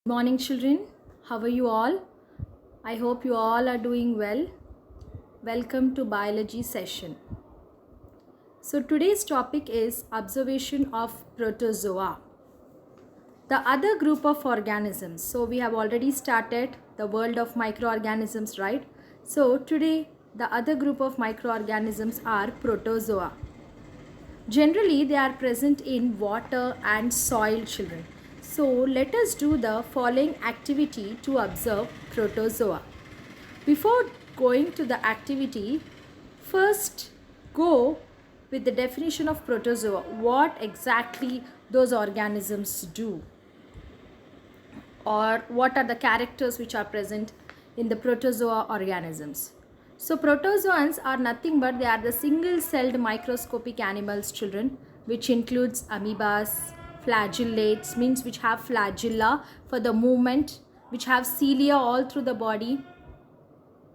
Morning, children. How are you all? I hope you all are doing well. Welcome to biology session. So today's topic is observation of protozoa, the other group of organisms. So we have already started the world of microorganisms, right? So today the other group of microorganisms are protozoa. Generally, they are present in water and soil, children. So let us do the following activity to observe protozoa. Before going to the activity, first go with the definition of protozoa. What exactly those organisms do, or what are the characters which are present in the protozoa organisms. So protozoans are nothing but they are the single-celled microscopic animals, children, which includes amoebas, flagellates, means which have flagella for the movement, which have cilia all through the body,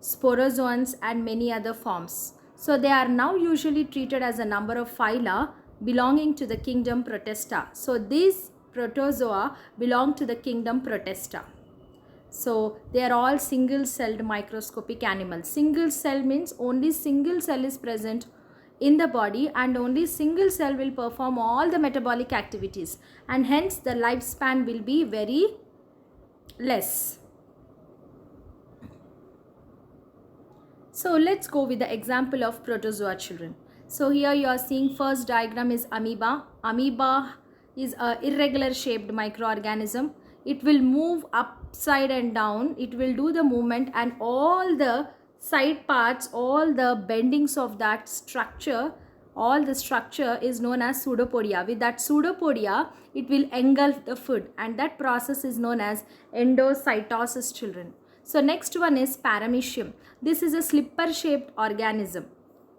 sporozoans and many other forms. So they are now usually treated as a number of phyla belonging to the kingdom Protista. So these protozoa belong to the kingdom Protista. So they are all single celled microscopic animals. Single cell means only single cell is present in the body and only single cell will perform all the metabolic activities, and hence the lifespan will be very less. So let's go with the example of protozoa, children. So here you are seeing first diagram is amoeba. Amoeba is a irregular shaped microorganism. It will move upside and down. It will do the movement, and all the side parts, all the bendings of that structure, all the structure is known as pseudopodia. With that pseudopodia, it will engulf the food, and that process is known as endocytosis, children. So next one is paramecium. This is a slipper shaped organism.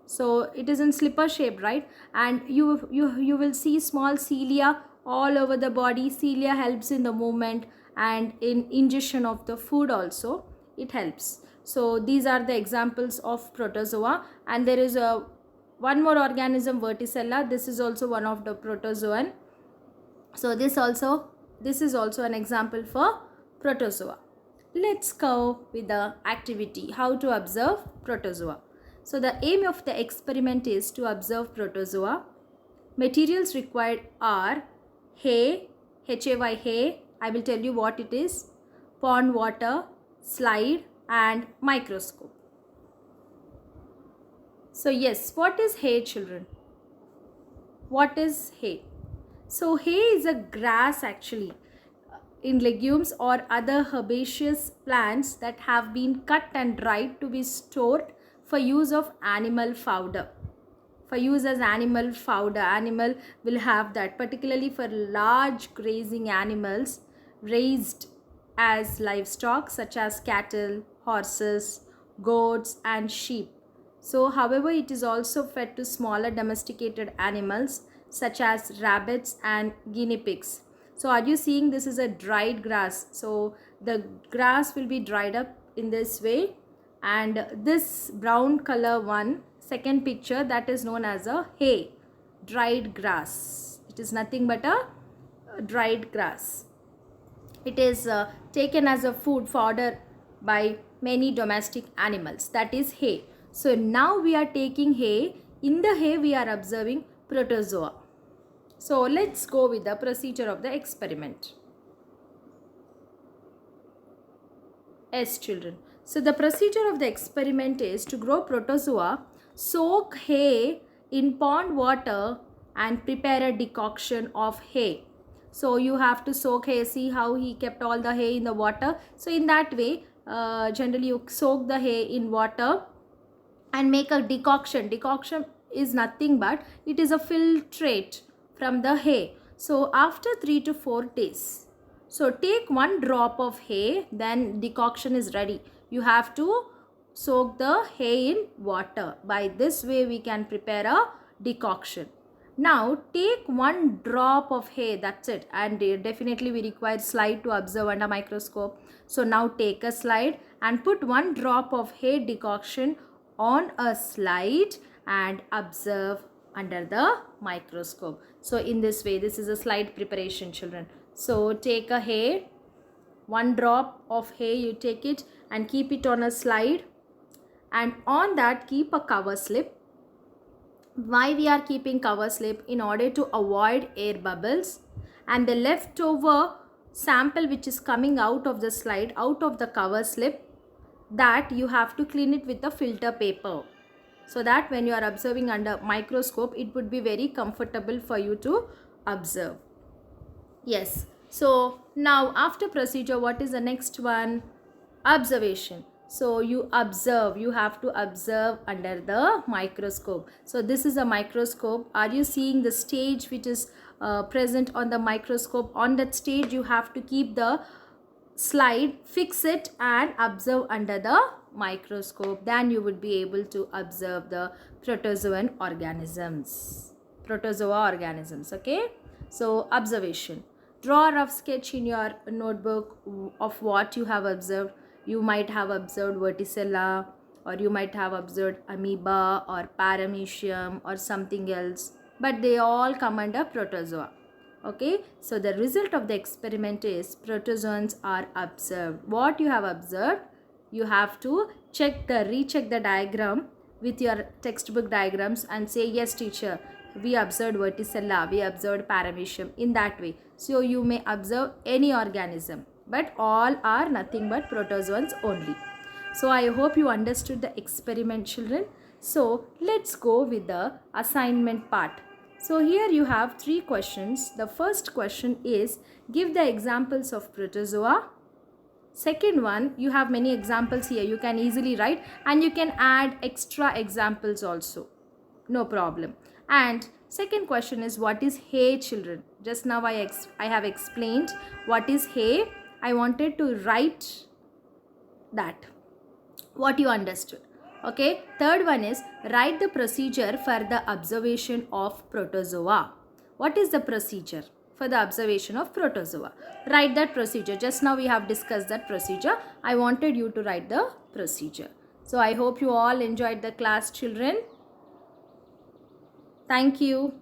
So it is in slipper shape, right? And you will see small cilia all over the body. Cilia helps in the movement and in ingestion of the food also it helps. So these are the examples of protozoa, and there is a one more organism, Verticella. This is also one of the protozoan. So this is also an example for protozoa. Let's go with the activity, how to observe protozoa. So the aim of the experiment is to observe protozoa. Materials required are hay, hay, hay. I will tell you what it is, pond water, slide and microscope. So yes, what is hay, children? What is hay? So hay is a grass actually in legumes or other herbaceous plants that have been cut and dried to be stored for use of animal fodder. For use as animal fodder, animal will have that, particularly for large grazing animals raised as livestock such as cattle, horses, goats and sheep. So however, it is also fed to smaller domesticated animals such as rabbits and guinea pigs. So are you seeing this is a dried grass? So the grass will be dried up in this way, and this brown color one, second picture, that is known as a hay, dried grass. It is nothing but a dried grass. It is taken as a food fodder by many domestic animals, that is hay. So now we are taking hay. In the hay we are observing protozoa. So let's go with the procedure of the experiment. Yes, children. So the procedure of the experiment is to grow protozoa, soak hay in pond water and prepare a decoction of hay. So you have to soak hay. See how he kept all the hay in the water. So in that way, generally you soak the hay in water and make a decoction. Decoction is nothing but it is a filtrate from the hay. So after 3 to 4 days, so take one drop of hay, then decoction is ready. You have to soak the hay in water. By this way we can prepare a decoction. Now take one drop of hay, that's it, and definitely we require slide to observe under microscope. So now take a slide and put one drop of hay decoction on a slide and observe under the microscope. So in this way, this is a slide preparation, children. So take a hay one drop of hay, you take it and keep it on a slide, and on that keep a cover slip. Why we are keeping cover slip? In order to avoid air bubbles, and the leftover sample which is coming out of the slide, out of the cover slip, that you have to clean it with the filter paper, so that when you are observing under microscope it would be very comfortable for you to observe. Yes, so now after procedure, what is the next one? Observation. So you observe, you have to observe under the microscope. So this is a microscope. Are you seeing the stage which is present on the microscope? On that stage you have to keep the slide, fix it and observe under the microscope. Then you would be able to observe the protozoan organisms. Protozoa organisms, okay? So observation. Draw a rough sketch in your notebook of what you have observed. You might have observed Verticella, or you might have observed amoeba or paramecium or something else, but they all come under protozoa. Okay, so the result of the experiment is protozoans are observed. What you have observed, you have to recheck the diagram with your textbook diagrams and say, yes teacher, we observed Verticella, we observed paramecium, in that way. So you may observe any organism, but all are nothing but protozoans only. So I hope you understood the experiment, children. So let's go with the assignment part. So here you have 3 questions. The first question is, give the examples of protozoa. Second one, you have many examples here. You can easily write and you can add extra examples also. No problem. And second question is, what is hay, children? Just now I have explained what is hay. I wanted to write that, what you understood. Okay. Third one is, write the procedure for the observation of protozoa. What is the procedure for the observation of protozoa? Write that procedure. Just now we have discussed that procedure. I wanted you to write the procedure. So I hope you all enjoyed the class, children. Thank you.